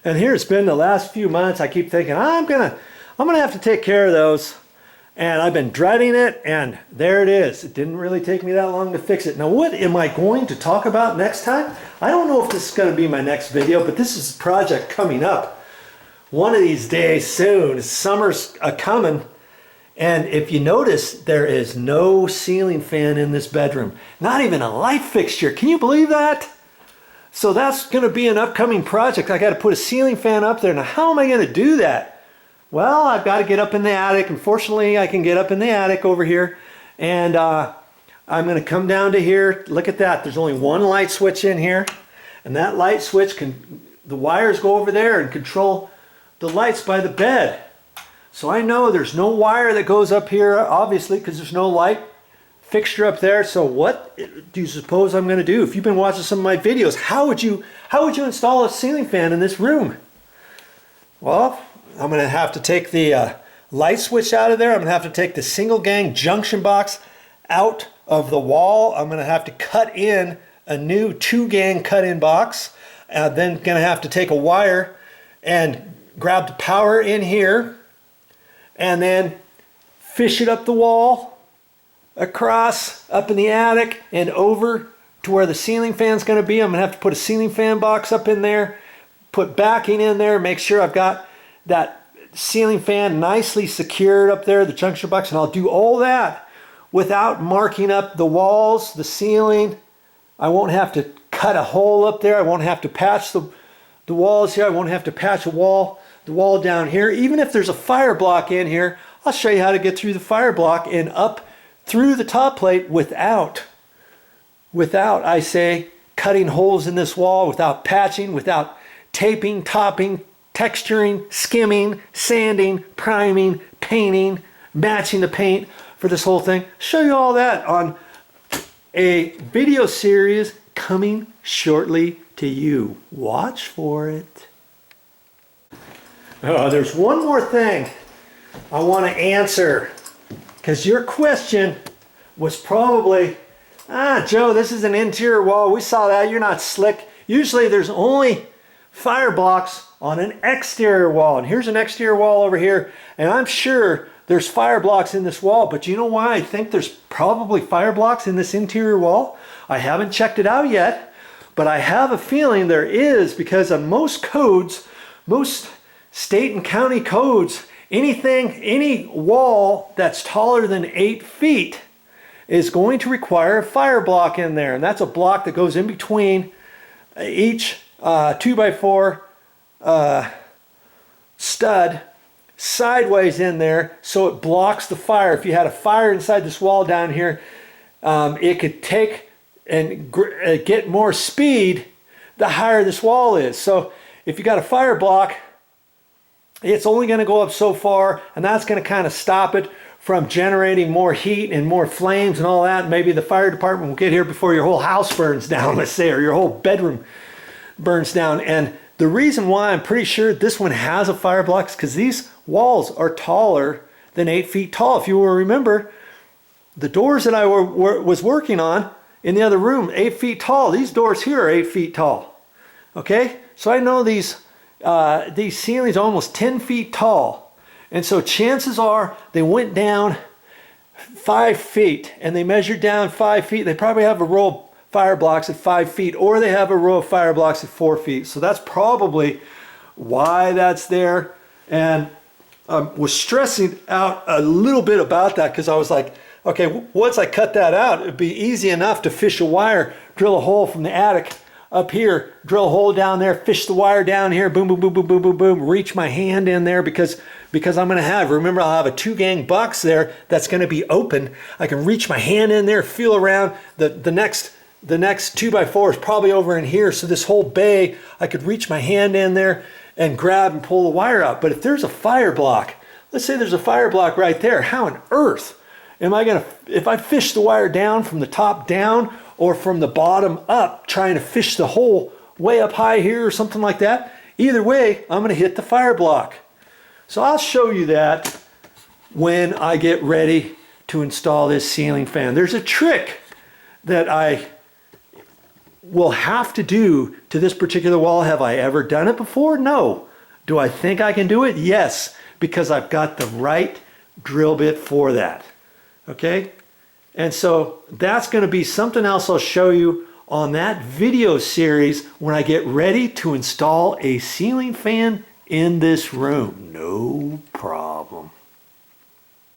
And here it's been the last few months. I keep thinking I'm gonna have to take care of those, and I've been dreading it, and there it is. It didn't really take me that long to fix it. Now what am I going to talk about next time? I don't know if this is going to be my next video, but this is a project coming up one of these days soon. Summer's coming, and if you notice, there is no ceiling fan in this bedroom. Not even a light fixture. Can you believe that? So that's going to be an upcoming project. I got to put a ceiling fan up there. Now how am I going to do that? Well, I've got to get up in the attic. Unfortunately, I can get up in the attic over here, and I'm going to come down to here. Look at that. There's only one light switch in here, and that light switch the wires go over there and control the lights by the bed. So I know there's no wire that goes up here, obviously, because there's no light fixture up there. So what do you suppose I'm going to do? If you've been watching some of my videos, how would you install a ceiling fan in this room? Well, I'm going to have to take the light switch out of there. I'm going to have to take the single gang junction box out of the wall. I'm going to have to cut in a new 2-gang cut-in box. Then going to have to take a wire and grab the power in here, and then fish it up the wall, across, up in the attic, and over to where the ceiling fan's going to be. I'm going to have to put a ceiling fan box up in there, put backing in there, make sure I've got that ceiling fan nicely secured up there, the junction box, and I'll do all that without marking up the walls, the ceiling. I won't have to cut a hole up there. I won't have to patch the walls here. I won't have to patch the wall down here. Even if there's a fire block in here, I'll show you how to get through the fire block and up through the top plate without, I say, cutting holes in this wall, without patching, without taping, topping, texturing, skimming, sanding, priming, painting, matching the paint for this whole thing. Show you all that on a video series coming shortly to you. Watch for it. There's one more thing I want to answer, because your question was probably, Joe, this is an interior wall. We saw that. You're not slick. Usually there's only fire blocks on an exterior wall, and here's an exterior wall over here, and I'm sure there's fire blocks in this wall. But you know why I think there's probably fire blocks in this interior wall? I haven't checked it out yet, but I have a feeling there is, because on most codes, most state and county codes, any wall that's taller than 8 feet is going to require a fire block in there, and that's a block that goes in between each 2x4 stud sideways in there, so it blocks the fire. If you had a fire inside this wall down here, it could take and get more speed the higher this wall is. So if you got a fire block, it's only going to go up so far, and that's going to kind of stop it from generating more heat and more flames and all that. Maybe the fire department will get here before your whole house burns down, let's say, or your whole bedroom burns down. And the reason why I'm pretty sure this one has a fire block is because these walls are taller than 8 feet tall. If you will remember, the doors that I was working on in the other room, 8 feet tall. These doors here are 8 feet tall. Okay, so I know these ceilings are almost 10 feet tall, and so chances are they went down 5 feet, and they measured down 5 feet. They probably have a row of fire blocks at 5 feet, or they have a row of fire blocks at 4 feet. So that's probably why that's there. And I was stressing out a little bit about that, because I was like, okay, once I cut that out, it'd be easy enough to fish a wire, drill a hole from the attic up here, drill a hole down there, fish the wire down here, boom, boom, boom, boom, boom, boom, boom, reach my hand in there, because I'm going to have, remember, I'll have a 2-gang box there that's going to be open. I can reach my hand in there, feel around. The next 2x4 is probably over in here, so this whole bay, I could reach my hand in there and grab and pull the wire out. But if there's a fire block, let's say there's a fire block right there, how on earth am I going to, if I fish the wire down from the top down or from the bottom up, trying to fish the hole way up high here or something like that, either way, I'm going to hit the fire block. So I'll show you that when I get ready to install this ceiling fan. There's a trick that I will have to do to this particular wall. Have I ever done it before? No. Do I think I can do it? Yes, because I've got the right drill bit for that. Okay? And so that's going to be something else I'll show you on that video series when I get ready to install a ceiling fan in this room. No problem.